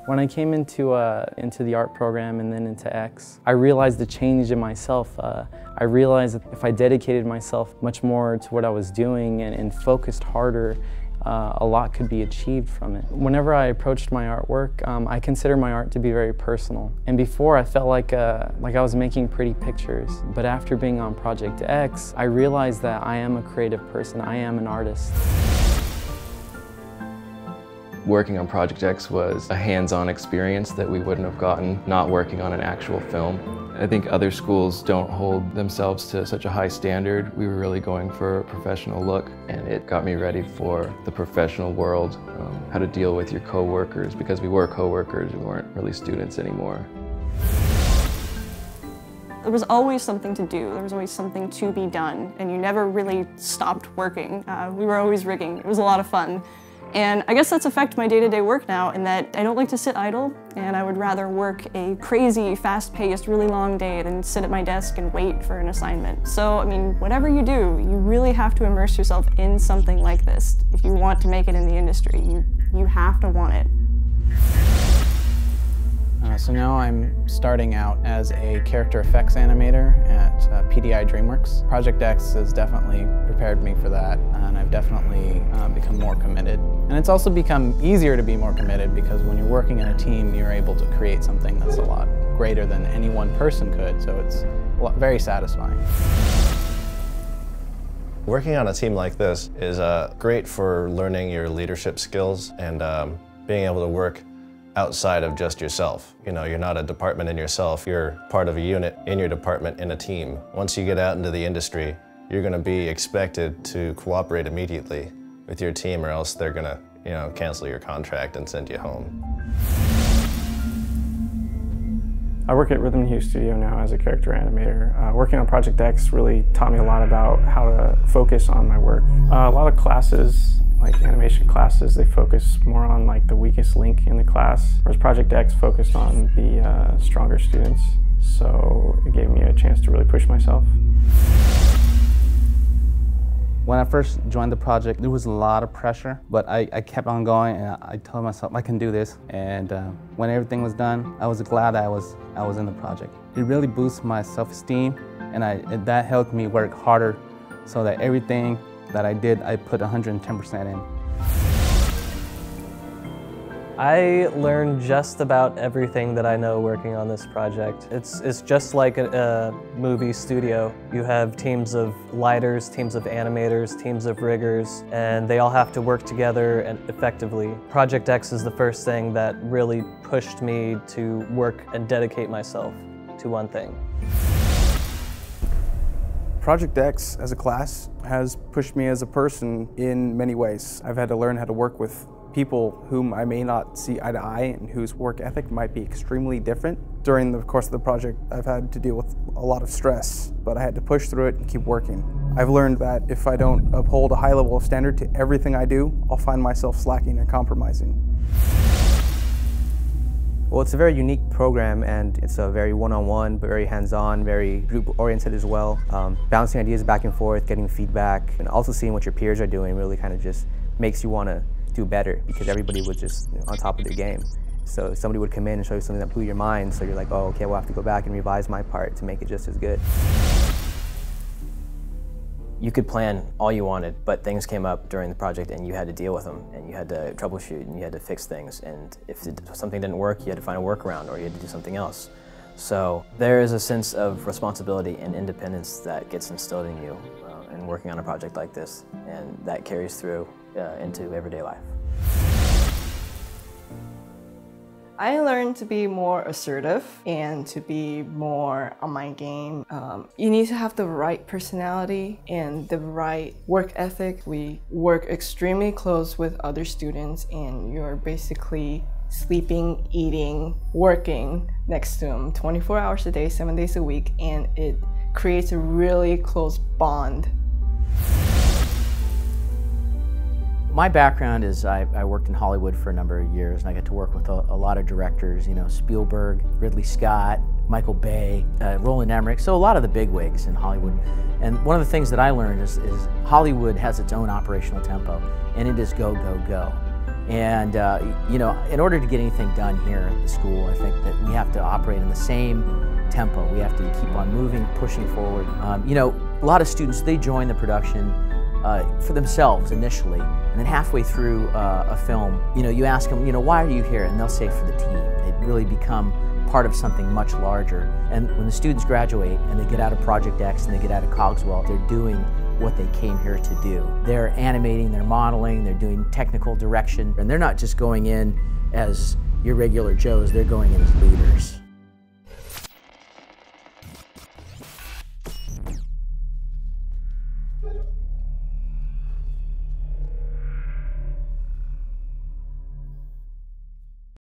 When I came into the art program and then into X, I realized the change in myself. I realized that if I dedicated myself much more to what I was doing and focused harder, a lot could be achieved from it. Whenever I approached my artwork, I consider my art to be very personal. And before I felt like I was making pretty pictures. But after being on Project X, I realized that I am a creative person. I am an artist. Working on Project X was a hands-on experience that we wouldn't have gotten not working on an actual film. I think other schools don't hold themselves to such a high standard. We were really going for a professional look, and it got me ready for the professional world, how to deal with your co-workers, because we were co-workers, we weren't really students anymore. There was always something to do, there was always something to be done, and you never really stopped working. We were always rigging. It was a lot of fun. And I guess that's affected my day-to-day work now in that I don't like to sit idle, and I would rather work a crazy, fast-paced, really long day than sit at my desk and wait for an assignment. So, I mean, whatever you do, you really have to immerse yourself in something like this. If you want to make it in the industry, you have to want it. So now I'm starting out as a character effects animator at PDI DreamWorks. Project X has definitely prepared me for that, and I've definitely become more committed. And it's also become easier to be more committed because when you're working in a team, you're able to create something that's a lot greater than any one person could, so it's very satisfying. Working on a team like this is great for learning your leadership skills and being able to work outside of just yourself. You know, you're not a department in yourself, you're part of a unit in your department in a team. Once you get out into the industry, you're going to be expected to cooperate immediately with your team or else they're going to, you know, cancel your contract and send you home. I work at Rhythm & Hue Studio now as a character animator. Working on Project X really taught me a lot about how to focus on my work. A lot of classes, like animation classes, they focus more on like the weakest link in the class, whereas Project X focused on the stronger students. So it gave me a chance to really push myself. When I first joined the project, there was a lot of pressure, but I kept on going and I told myself I can do this. And when everything was done, I was glad that I was in the project. It really boosts my self-esteem, and that helped me work harder so that everything that I did, I put 110% in. I learned just about everything that I know working on this project. It's just like a movie studio. You have teams of lighters, teams of animators, teams of riggers, and they all have to work together and effectively. Project X is the first thing that really pushed me to work and dedicate myself to one thing. Project X as a class has pushed me as a person in many ways. I've had to learn how to work with people whom I may not see eye to eye and whose work ethic might be extremely different. During the course of the project, I've had to deal with a lot of stress, but I had to push through it and keep working. I've learned that if I don't uphold a high level of standard to everything I do, I'll find myself slacking and compromising. Well, it's a very unique program, and it's a very one-on-one, very hands-on, very group-oriented as well. Bouncing ideas back and forth, getting feedback, and also seeing what your peers are doing really kind of just makes you want to do better because everybody was just on top of their game. So somebody would come in and show you something that blew your mind, so you're like, oh, okay, we'll have to go back and revise my part to make it just as good. You could plan all you wanted, but things came up during the project and you had to deal with them, and you had to troubleshoot and you had to fix things, and if something didn't work, you had to find a workaround or you had to do something else. So there is a sense of responsibility and independence that gets instilled in you in working on a project like this, and that carries through into everyday life. I learned to be more assertive and to be more on my game. You need to have the right personality and the right work ethic. We work extremely close with other students, and you're basically sleeping, eating, working next to them 24 hours a day, 7 days a week, and it creates a really close bond. My background is I worked in Hollywood for a number of years, and I got to work with a lot of directors, you know, Spielberg, Ridley Scott, Michael Bay, Roland Emmerich, so a lot of the bigwigs in Hollywood. And one of the things that I learned is Hollywood has its own operational tempo, and it is go, go, go. And you know, in order to get anything done here at the school, I think that we have to operate in the same tempo. We have to keep on moving, pushing forward. You know, a lot of students, they join the production for themselves initially, and then halfway through a film, you know, you ask them, you know, why are you here? And they'll say for the team. They really become part of something much larger. And when the students graduate and they get out of Project X and they get out of Cogswell, they're doing what they came here to do. They're animating, they're modeling, they're doing technical direction, and they're not just going in as your regular Joes, they're going in as leaders.